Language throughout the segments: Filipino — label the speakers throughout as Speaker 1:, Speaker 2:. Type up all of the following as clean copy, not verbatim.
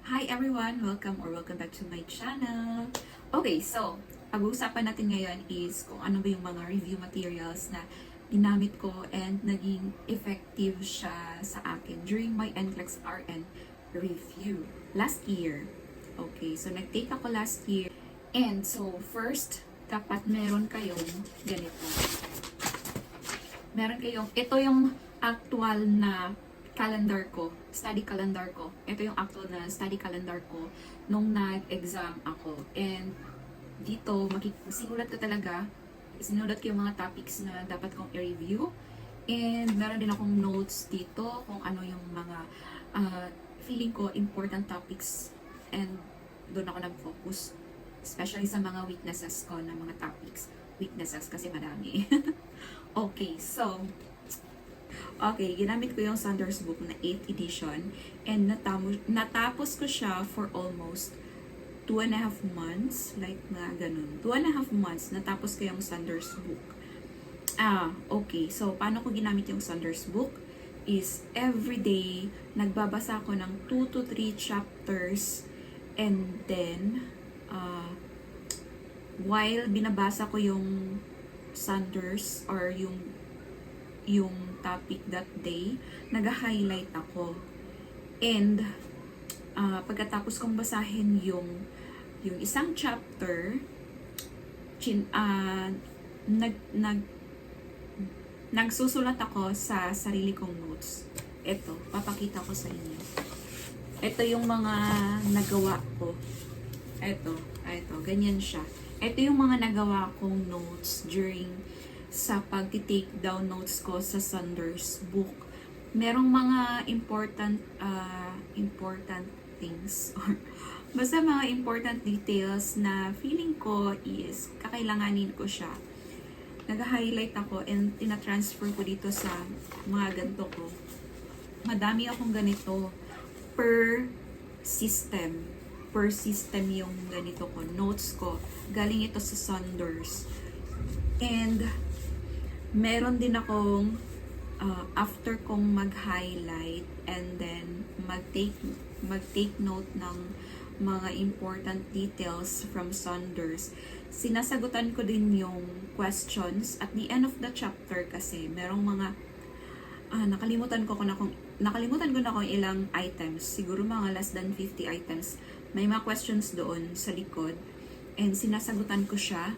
Speaker 1: Hi everyone! Welcome back to my channel. Okay, so pag-uusapan natin ngayon is kung ano ba yung mga review materials na ginamit ko and naging effective siya sa akin during my NCLEX RN review last year. Okay, so nag-take ako last year. And so first, dapat meron kayong ganito. Ito yung actual na calendar ko, study calendar ko. Ito yung actual na study calendar ko nung nag-exam ako. And dito, sinulat ko talaga, sinulat ko yung mga topics na dapat kong i-review. And meron din akong notes dito kung ano yung mga feeling ko important topics. And doon ako nag-focus. Especially sa mga weaknesses ko na mga topics. Weaknesses kasi madami. Okay, so ginamit ko yung Sanders book na 8th edition and natapos ko siya for almost 2.5 months, like na ganun. 2.5 months natapos ko yung Sanders book. Okay. So, paano ko ginamit yung Sanders book? Is everyday nagbabasa ako ng 2 to 3 chapters and then while binabasa ko yung Sanders or yung topic that day, nag-highlight ako. And pagkatapos kong basahin yung isang chapter, nagsusulat ako sa sarili kong notes. Ito, papakita ko sa inyo. Ito yung mga nagawa ko. Ito, ganyan siya. Ito yung mga nagawa kong notes during sa pag-take down notes ko sa Sanders book. Merong mga important things or basta mga important details na feeling ko is kakailanganin ko siya. Nag-highlight ako and tina-transfer ko dito sa mga ganito ko. Madami akong ganito per system yung ganito ko, notes ko. Galing ito sa Sanders. And meron din akong after kong mag-highlight and then mag-take note ng mga important details from Sanders, sinasagutan ko din yung questions at the end of the chapter kasi merong mga nakalimutan ko na kung ilang items, siguro mga less than 50 items. May mga questions doon sa likod and sinasagutan ko siya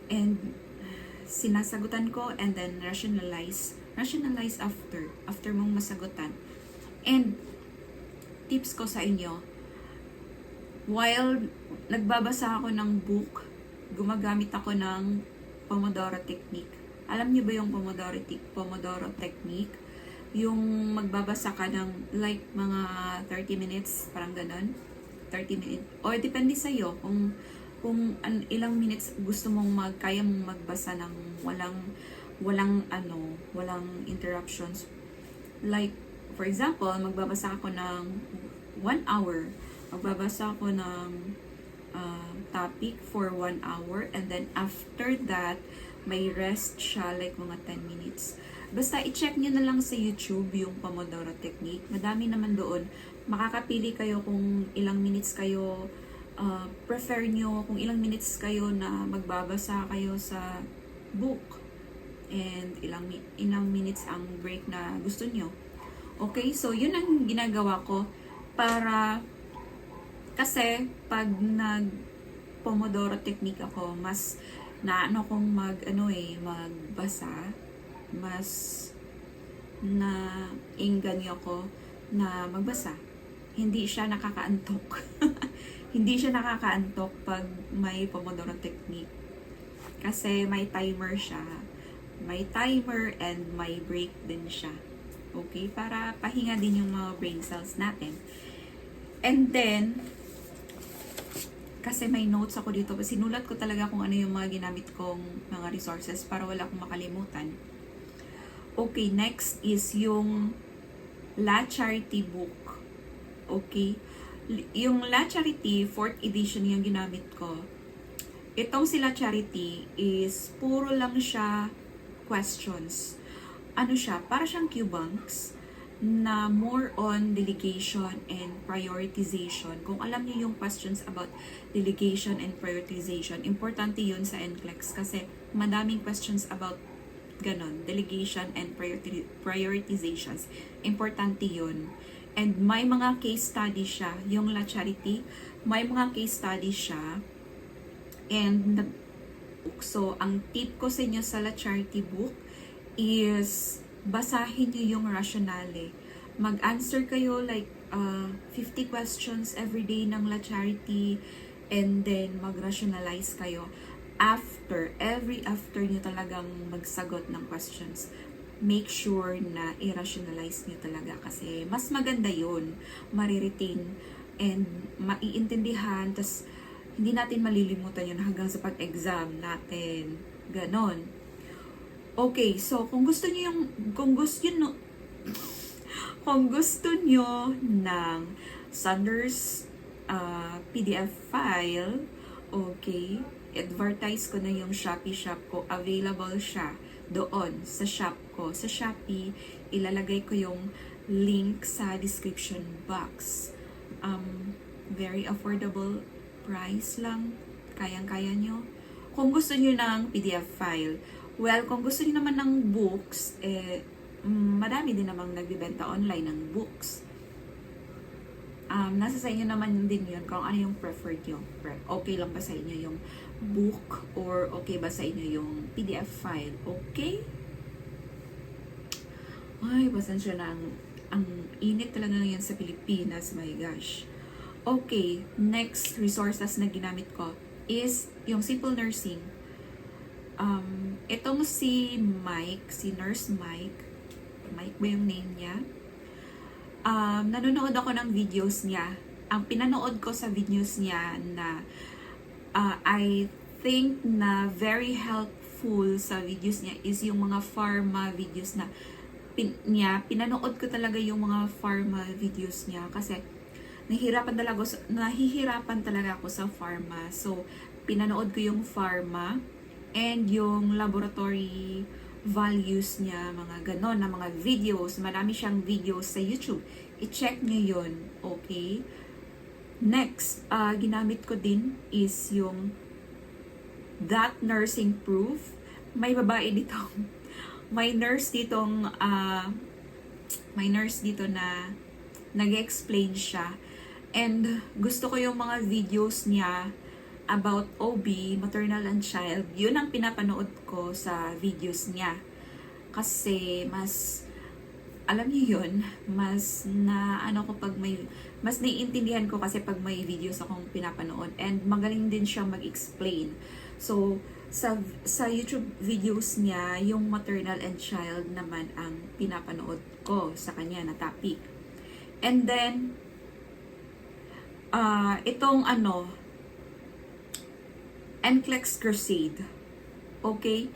Speaker 1: and then rationalize after mong masagutan. And tips ko sa inyo, while nagbabasa ako ng book, gumagamit ako ng Pomodoro technique. Alam niyo ba yung Pomodoro technique? Yung magbabasa ka ng like mga 30 minutes, parang ganon. 30 minutes. O depende sa iyo kung ilang minutes gusto mong kaya mong magbasa ng walang interruptions. Like, for example, magbabasa ako ng 1 hour. Magbabasa ako ng topic for 1 hour and then after that, may rest siya like mga 10 minutes. Basta i-check nyo na lang sa YouTube yung Pomodoro technique. Madami naman doon. Makakapili kayo kung ilang minutes kayo prefer nyo, kung ilang minutes kayo na magbabasa kayo sa book and ilang minutes ang break na gusto nyo. Okay, so yun ang ginagawa ko para kasi pag nag-Pomodoro technique ako, mas kong magbasa, mas na inganyo ko na magbasa. Hindi siya nakakaantok. Hindi siya nakakaantok pag may Pomodoro technique. Kasi may timer siya. May timer and may break din siya. Okay? Para pahinga din yung mga brain cells natin. And then, kasi may notes ako dito. Sinulat ko talaga kung ano yung mga ginamit kong mga resources para wala akong makalimutan. Okay, next is yung La Charity book. Okay? Yung La Charity, 4th edition yung ginamit ko. Itong si La Charity is puro lang siya questions. Ano siya? Para siyang Q-Banks na more on delegation and prioritization. Kung alam niyo yung questions about delegation and prioritization, importante yun sa NCLEX kasi madaming questions about ganon, delegation and prioritizations. Importante yun. And may mga case study siya, yung La Charity, may mga case study siya. And so, ang tip ko sa inyo sa La Charity book is basahin niyo yung rationale. Mag-answer kayo like 50 questions every day ng La Charity and then mag-rationalize kayo. Every after nyo talagang magsagot ng questions, make sure na i-rationalize nyo talaga kasi mas maganda yun, mariretain and maiintindihan, tas hindi natin malilimutan yun hanggang sa pag-exam natin. Ganon. Okay, so kung gusto niyo kung gusto niyo ng Sanders PDF file, okay, advertise ko na yung Shopee shop ko, available siya doon sa shop ko. Sa Shopee, ilalagay ko yung link sa description box. Very affordable price lang, kayang-kaya nyo. Kung gusto nyo ng PDF file, well, kung gusto niyo naman ng books, madami din namang nagbibenta online ng books. Nasa sa inyo naman din yun kung ano yung preferred nyo. Okay lang ba sa inyo yung book or okay ba sa inyo yung PDF file? Okay? Ay, pasensya na ang init talaga ngayon sa Pilipinas. My gosh. Okay, next resources na ginamit ko is yung Simple Nursing. Itong si Mike, si Nurse Mike ba yung name niya? Nanonood ako ng videos niya. Ang pinanood ko sa videos niya na I think na very helpful sa videos niya is yung mga pharma videos na pinanood ko talaga yung mga pharma videos niya kasi nahihirapan talaga ako sa pharma. So, pinanood ko yung pharma and yung laboratory values niya, mga ganon na mga videos. Marami siyang videos sa YouTube. I-check niyo yun, okay? Next, ginamit ko din is yung That Nursing Proof. May babae dito. May nurse dito na nag-explain siya. And gusto ko yung mga videos niya about OB, maternal and child. Yun ang pinapanood ko sa videos niya. Kasi alam niyo yun, mas naiintindihan ko kasi pag may videos akong pinapanood. And magaling din siya mag-explain. So, sa YouTube videos niya, yung maternal and child naman ang pinapanood ko sa kanya na topic. And then, itong NCLEX Crusade. Okay?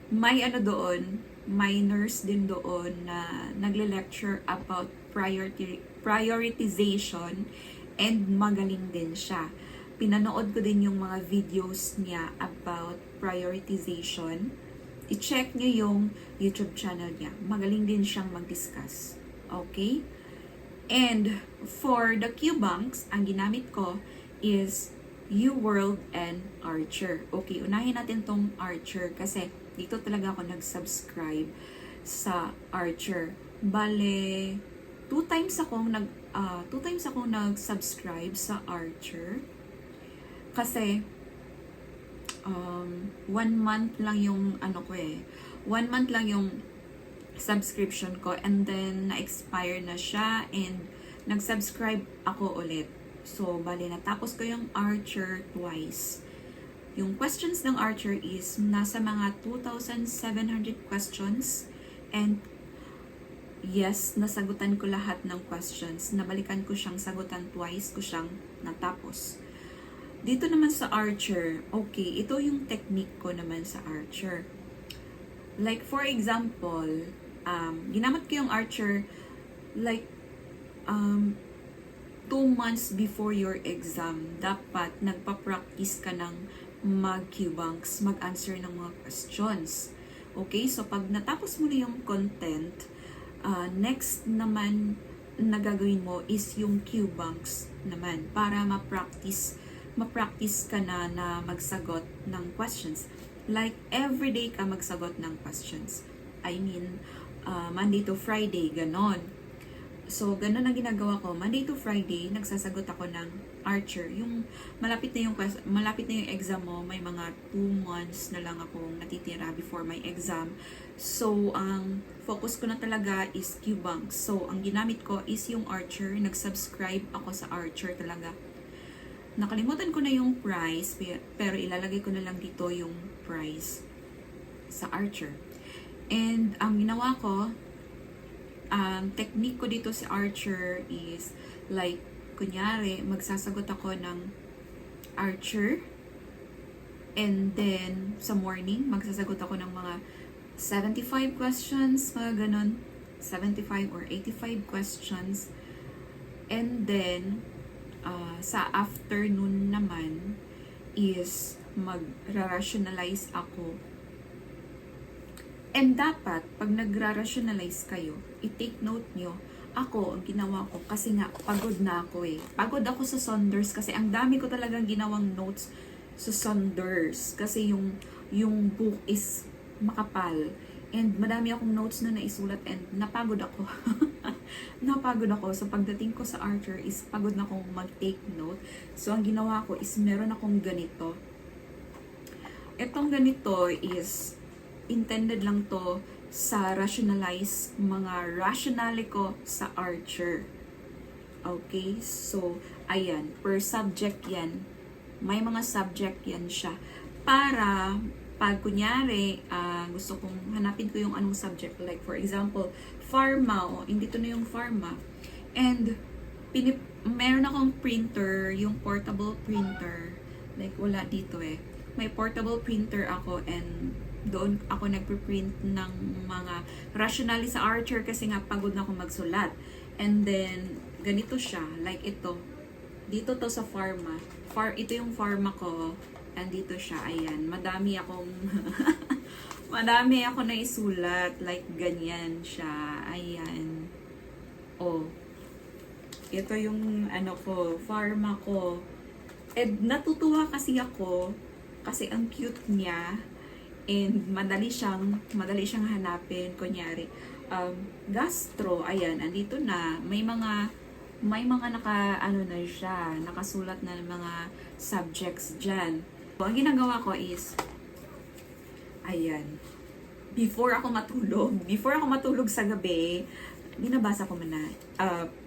Speaker 1: May doon, may nurse din doon na nagle-lecture about prioritization and magaling din siya. Pinanood ko din yung mga videos niya about prioritization. I-check nyo yung YouTube channel niya. Magaling din siyang mag-discuss. Okay? And for the Q-Banks, ang ginamit ko is UWorld and Archer. Okay, unahin natin tong Archer kasi dito talaga ako nag-subscribe sa Archer. Bale, 2 times akong nag-subscribe sa Archer kasi 1 month lang yung 1 month lang yung subscription ko and then na-expire na siya and nag-subscribe ako ulit. So, bali, natapos ko yung Archer twice. Yung questions ng Archer is nasa mga 2,700 questions and yes, nasagutan ko lahat ng questions. Nabalikan ko siyang sagutan twice ko siyang natapos. Dito naman sa Archer, okay, ito yung technique ko naman sa Archer. Like, for example, ginamit ko yung Archer like 2 months before your exam, dapat nagpa-practice ka ng mag-Q-Banks, mag-answer ng mga questions. Okay? So, pag natapos mo na yung content, Next naman na gagawin mo is yung Q-Banks naman para ma-practice ka na magsagot ng questions. Like, everyday ka magsagot ng questions. I mean, Monday to Friday, ganon. So, ganon ang ginagawa ko. Monday to Friday, nagsasagot ako ng Archer. Yung malapit na yung exam mo, may mga 2 months na lang akong natitira before my exam. So, ang focus ko na talaga is Q-Banks. So, ang ginamit ko is yung Archer. Nag-subscribe ako sa Archer talaga. Nakalimutan ko na yung price, pero ilalagay ko na lang dito yung price sa Archer. And ang ginawa ko, technique ko dito si Archer is like, kunyari, magsasagot ako ng Archer, and then sa morning, magsasagot ako ng mga 75 questions, mga ganon, 75 or 85 questions, and then sa afternoon naman is mag-rationalize ako. And dapat, pag nagra-rationalize kayo, i-take note nyo, ako, ang ginawa ko, kasi nga, pagod na ako eh. Pagod ako sa Saunders kasi ang dami ko talagang ginawang notes sa Saunders. Kasi yung book is makapal. And madami akong notes na naisulat and napagod ako. Napagod ako. So, pagdating ko sa Archer is pagod na akong mag-take note. So, ang ginawa ko is meron akong ganito. Itong ganito is intended lang to sa rationalize mga rationale ko sa Archer. Okay? So, ayan. Per subject yan. May mga subject yan siya. Para, pag kunyari, gusto kong hanapin ko yung anong subject. Like, for example, pharma. O, hindi to na yung pharma. And, meron akong printer, yung portable printer. Like, wala dito eh. May portable printer ako and doon ako nagpe-print ng mga rationale sa Archer kasi nga pagod na akong magsulat. And then, ganito siya. Like ito. Dito to sa pharma. Ito yung pharma ko. And dito siya. Ayan. Madami akong madami ako na isulat. Like ganyan siya. Ayan. Oh. Ito yung ano ko. Pharma ko. And natutuwa kasi ako. Kasi ang cute niya. And madali siyang hanapin. Kunyari, gastro, ayan, andito na. May mga na siya, nakasulat na mga subjects dyan. So, ang ginagawa ko is, ayan, before ako matulog sa gabi, binabasa ko muna.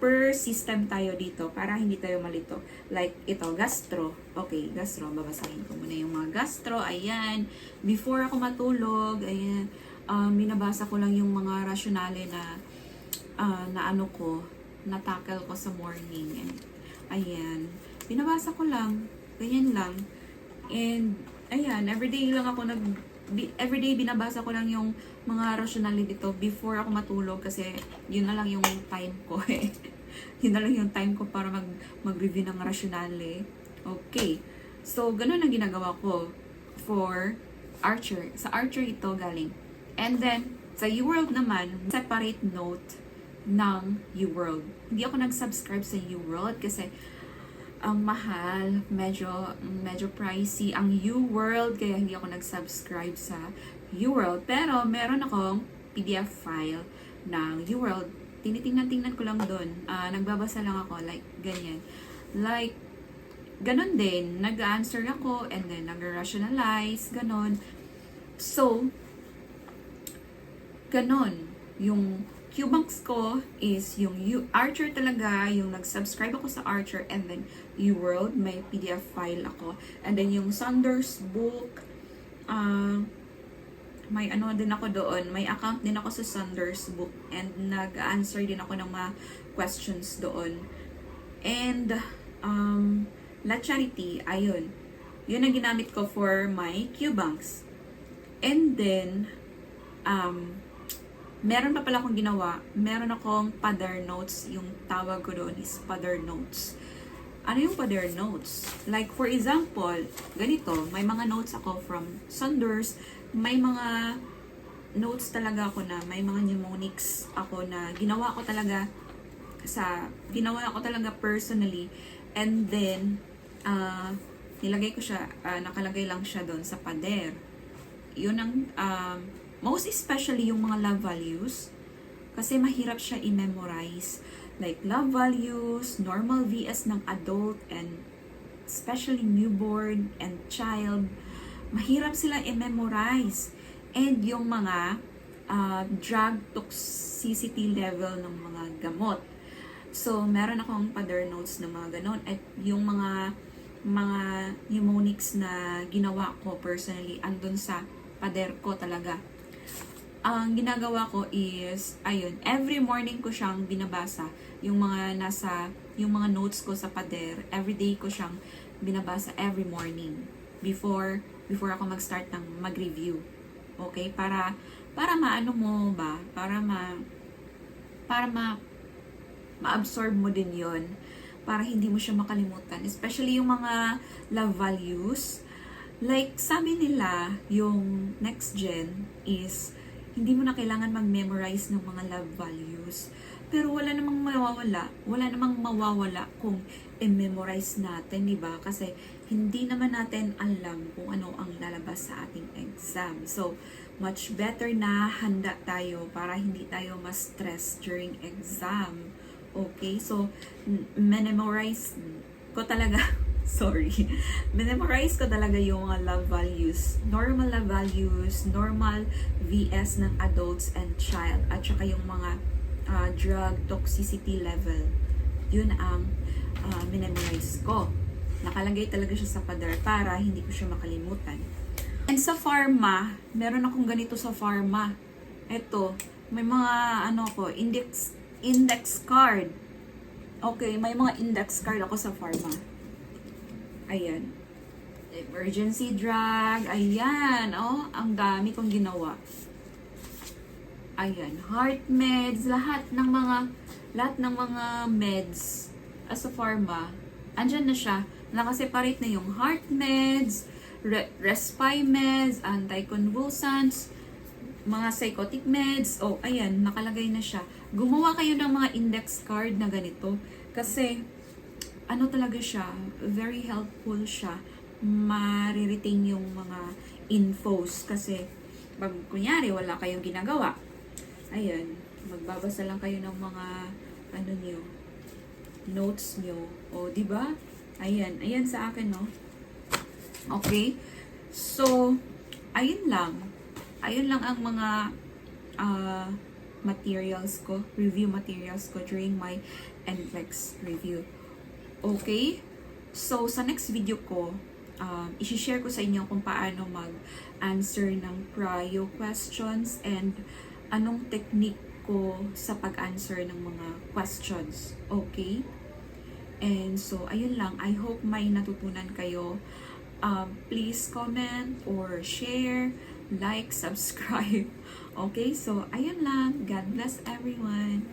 Speaker 1: Per system tayo dito para hindi tayo malito. Like ito, gastro. Okay, gastro. Babasahin ko muna yung mga gastro. Ayan. Before ako matulog, ayan, binabasa ko lang yung mga rationale na ano ko, na-tackle ko sa morning. And, ayan. Binabasa ko lang. Ganyan lang. And, ayan, everyday binabasa ko lang yung mga rationale dito before ako matulog kasi yun na lang yung time ko eh. Yun na lang yung time ko para mag-review ng rationale. Okay. So, ganun ang ginagawa ko for Archer. Sa Archer ito galing. And then, sa UWorld naman, separate note ng UWorld. Hindi ako nag-subscribe sa UWorld kasi ang mahal, medyo pricey ang UWorld, kaya hindi ako nag-subscribe sa UWorld. Pero meron akong PDF file ng UWorld. Tinitingnan ko lang doon. Nagbabasa lang ako, like ganyan. Like, ganon din. Nag-answer ako and then nag-rationalize, ganon. So, ganon. Yung Q-Banks ko is yung Archer talaga, yung nag-subscribe ako sa Archer, and then UWorld, may PDF file ako. And then yung Saunders book, may ano din ako doon, may account din ako sa Saunders book, and nag-answer din ako ng mga questions doon. And, La Charity, ayun. Yun ang ginamit ko for my Q-Banks. And then, meron pa pala akong ginawa. Meron akong Pader Notes. Yung tawag ko doon is Pader Notes. Ano yung Pader Notes? Like, for example, ganito. May mga notes ako from Saunders. May mga notes talaga ako na may mga mnemonics ako na ginawa ko talaga personally, and then nilagay ko siya, nakalagay lang siya doon sa pader. Yun ang most especially yung mga love values, kasi mahirap siya i-memorize, like love values, normal VS ng adult, and especially newborn and child. Mahirap sila i-memorize. And yung mga drug toxicity level ng mga gamot. So, meron akong pader notes ng mga ganon. At yung mga mnemonics na ginawa ko personally, andun sa pader ko talaga. Ang ginagawa ko is, ayun, every morning ko siyang binabasa. Yung mga notes ko sa pader, every day ko siyang binabasa every morning. Before ako mag-start ng mag-review. Okay? Para maano mo ba? Para ma-absorb mo din yon, para hindi mo siya makalimutan. Especially yung mga love values. Like, sabi nila, yung next gen is, hindi mo na kailangan mag-memorize ng mga love values. Pero wala namang mawawala kung i-memorize natin, di ba? Kasi hindi naman natin alam kung ano ang lalabas sa ating exam. So, much better na handa tayo para hindi tayo ma-stress during exam. Okay? So, memorize ko talaga, memorize ko talaga yung mga love values. Normal love values, normal VS ng adults and child, at saka yung mga drug toxicity level. Yun ang memorize ko. Nakalagay talaga siya sa pader para hindi ko siya makalimutan. And sa pharma, meron akong ganito sa pharma. Ito, may mga index card. Okay, may mga index card ako sa pharma. Ayan. Emergency drug. Ayan. Oh, ang dami kong ginawa. Ayan. Heart meds. Lahat ng mga meds as a pharma, andyan na siya. Nakaseparate na yung heart meds, respy meds, anticonvulsants, mga psychotic meds. Oh, ayan. Nakalagay na siya. Gumawa kayo ng mga index card na ganito. Kasi, talaga siya, very helpful siya. Ma-retain yung mga infos. Kasi, pag kunyari, wala kayong ginagawa, ayan, magbabasa lang kayo ng mga, notes nyo. O, di ba? Ayan sa akin, no? Okay? So, ayun lang. Ayun lang ang mga, materials ko, review materials ko during my NCLEX review. Okay? So, sa next video ko, isi-share ko sa inyo kung paano mag-answer ng prio questions and anong technique ko sa pag-answer ng mga questions. Okay? And so, ayun lang. I hope may natutunan kayo. Please comment or share, like, subscribe. Okay? So, ayun lang. God bless everyone.